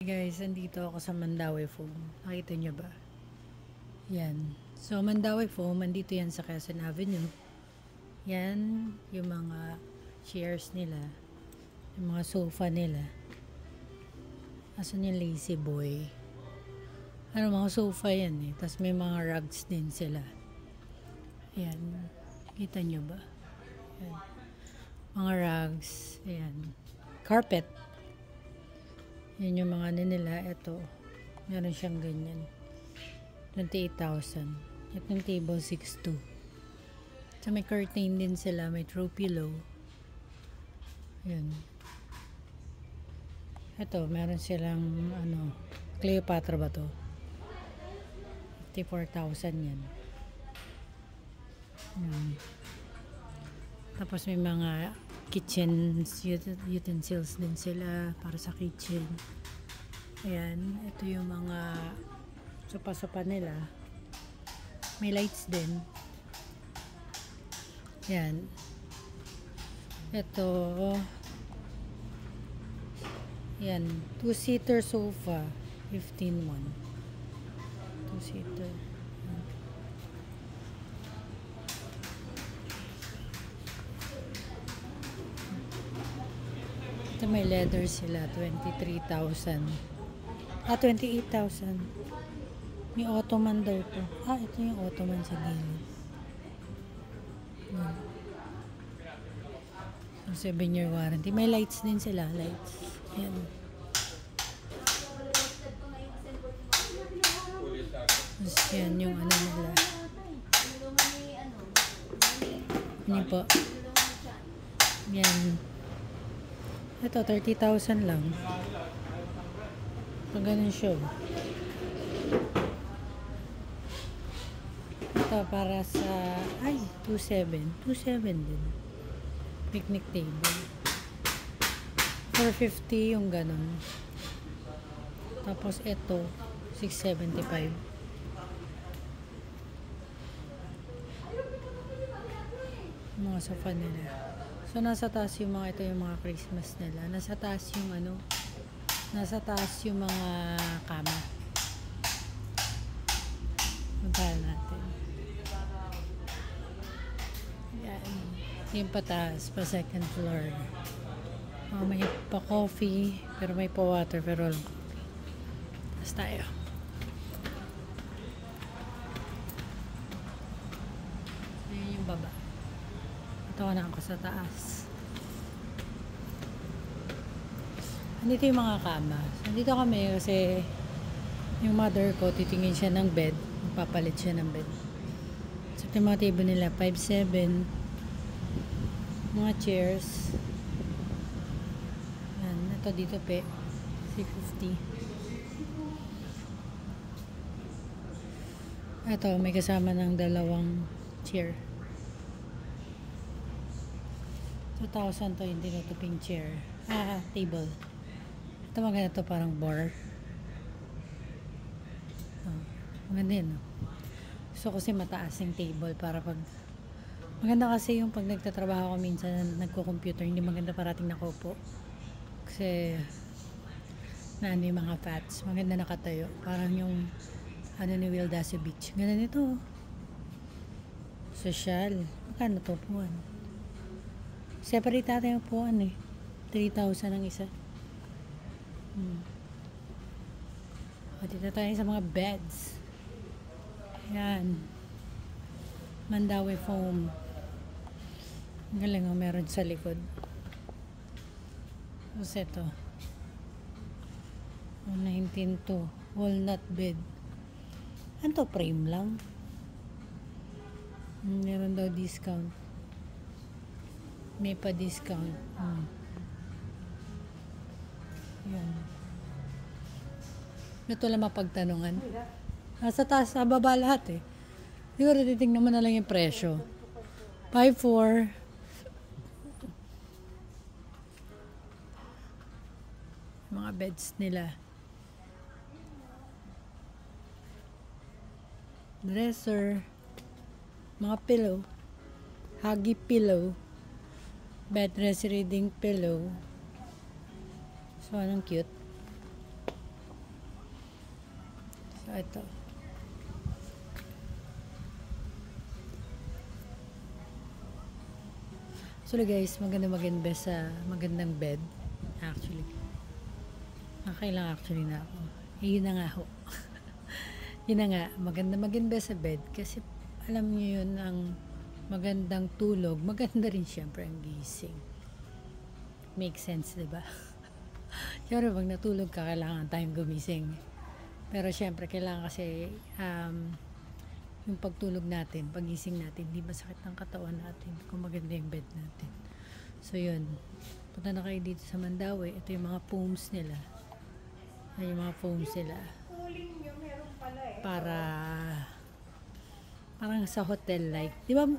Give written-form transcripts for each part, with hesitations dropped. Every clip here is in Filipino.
Guys, andito ako sa Mandawi Foam. Nakita nyo ba? Yan. So, Mandawi Foam, andito yan sa Quezon Avenue. Yan, yung mga chairs nila. Yung mga sofa nila. Asan yung lazy boy? Ano, mga sofa yan eh. Tapos may mga rugs din sila. Yan. Kita nyo ba? Yan. Mga rugs. Yan. Carpet. Yan yung mga ano nila. Ito. Meron siyang ganyan. 28,000. Itong table 6'2". So may curtain din sila. May throw pillow. Yan. Ito. Meron silang ano. Cleopatra ba to? 54,000 yan. Tapos may mga kitchen utensils din sila para sa kitchen. Ayan, ito yung mga sopa-sopa nila. May lights din. Ayan. Ito. Ayan, 2-seater sofa. 15,100. 2-seater. Ito may leather sila, 23,000. 28,000. May ottoman daw to. Ito yung ottoman sa gilid. Yan. So, 7-year warranty. May lights din sila, lights. Yan. Tapos yan yung ano nila. Yan po. Yan. Ito, 30,000 lang. So, ganun siya. Ito, para sa... 2,700. 2,700 din. Picnic table. 450 yung ganun. Tapos, ito, 675. Mga sofa nila. So, nasa taas yung mga, ito yung mga Christmas nila. Nasa taas yung ano, nasa taas yung mga kama. Puntahan natin. Yan. Yung pataas, pa second floor. May pa coffee, pero may pa water, pero walang coffee. Taas tayo. Ayan yung baba. Ito na ako sa taas. Andito yung mga kama. Andito kami kasi yung mother ko, titingin siya ng bed. Magpapalit siya ng bed. So, yung mga table nila, 5'7". Mga chairs. Yan. Ito dito, 650. Ito, may kasama ng dalawang chair. 2,000 to, hindi na ito pink chair. Table. Ito maganda to, parang bar. Maganda yun. Gusto ko kasi mataas yung table para pag... Maganda kasi yung pag nagtatrabaho ko minsan, nagko-computer, hindi maganda parating nakaupo. Kasi naano yung mga fats. Maganda nakatayo. Parang yung ano ni Will Dasovich. Ganda nito. Social. Magkano to po? Separate natin yung upuan eh. 3,000 ang isa. Dito tayo sa mga beds. Ayan. Mandawi Foam. Ang galing ang meron sa likod. Tapos ito. 19 to. Walnut bed. Ano to? Frame lang. Meron daw discount. May pa-discount. Yan. Ito lang mapagtanungan. Nasa taas, sa baba lahat eh. Siguro titignan mo na lang yung presyo. 5'4". Mga beds nila. Dresser. Mga pillow. Huggy pillow. Bed rest reading pillow. So, anong cute. So, ito. So guys, mag-invest sa magandang bed. Actually. Kailangan actually na ako. Yun na nga ho. Yun na nga, maganda mag-invest sa bed kasi alam niyo yun, ang magandang tulog, maganda rin syempre ang gising. Make sense, diba? Siyempre, pag natulog ka, kailangan tayong gumising. Pero syempre, kailangan kasi yung pagtulog natin, pagising natin, hindi masakit ang katawan natin kung maganda yung bed natin. So yun, punta na kayo dito sa Mandaue. Ito yung mga foams nila. Ay, yung mga foams nila. Para parang sa hotel like. Di ba,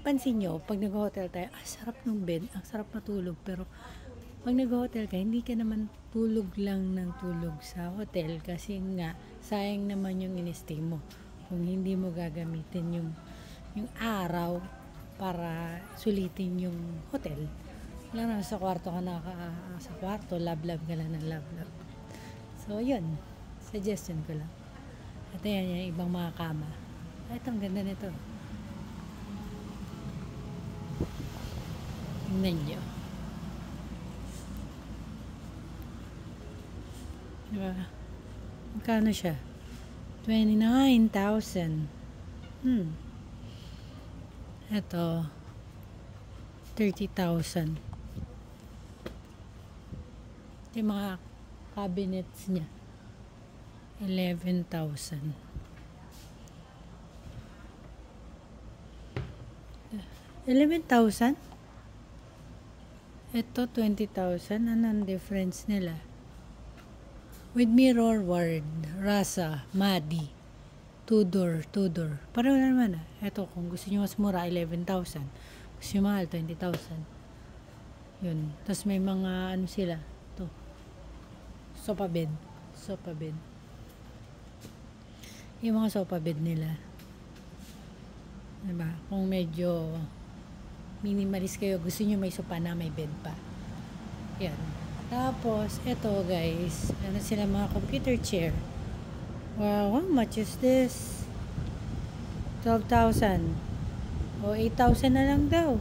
pansin nyo, pag nag-hotel tayo, sarap ng bed, ang sarap matulog. Pero pag nag-hotel ka, hindi ka naman tulog lang ng tulog sa hotel kasi nga, sayang naman yung in-stay mo. Kung hindi mo gagamitin yung araw para sulitin yung hotel. Wala naman sa kwarto ka sa kwarto, lab-lab ka lang ng lab-lab. So, yun. Suggestion ko lang. Ito yan, yung ibang mga kama. Ito, ang ganda nito. Tingnan nyo. Diba? Magkano siya? 29,000. Ito, 30,000. Yung mga cabinets niya, 11,000. $11,000? Ito, 20,000. Ano ang difference nila? With mirror ward, Rasa, Madi, Tudor. Pareho na naman ah. Ito, kung gusto nyo mas mura, 11,000. Gusto nyo mahal, 20,000. Yun. Tapos may mga, ano sila, ito. Sofa bed. Yung mga sofa bed nila. Diba? Kung medyo minimalist kayo, gusto nyo may sofa na may bed pa. Yan. Tapos, ito guys, ano sila mga computer chair. Wow, how much is this? 12,000. O, 8,000 na lang daw.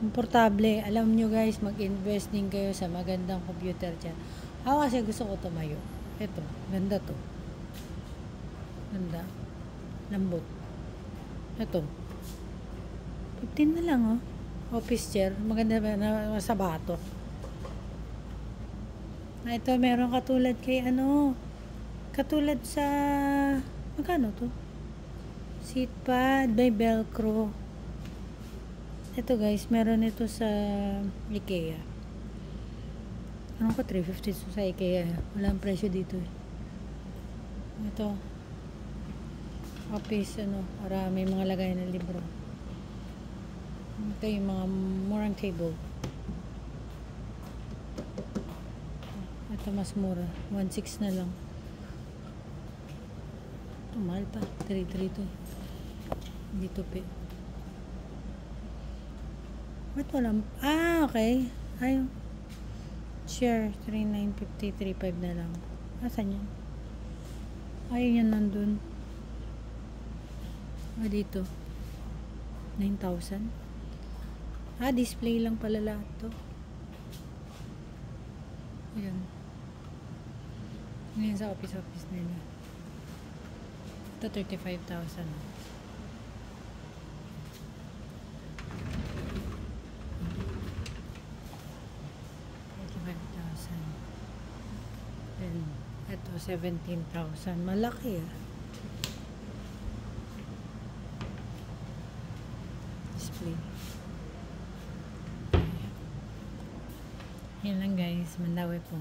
Komportable. Alam nyo guys, mag-invest din kayo sa magandang computer chair. Ako kasi gusto ko tumayo. Ito, ganda to. Ganda. Lambot. Ito. 15 na lang oh. Office chair. Maganda ba na sa bato. Na ito, meron katulad kay ano. Katulad sa magkano to? Seat pad by Velcro. Ito guys, meron ito sa IKEA. Ano ko 350 sa IKEA. Walang presyo dito eh. Ito. Office ano, para may mga lagay na libro. Ito yung mga murang table. Ito mas mura. 1.6 na lang. Ito mahal pa. 3.3 to. Dito pe. Ba't walang? Ah, okay. Ay. Share. 3.950. 3.5 na lang. Asan yan? Ayun yan nandun. Dito 9,000. Display lang pala lahat to. Ayan. Ngayon sa office nila. Ito 35,000. Then ito 17,000. Malaki ah. Display. Yan lang guys, Mandaue po.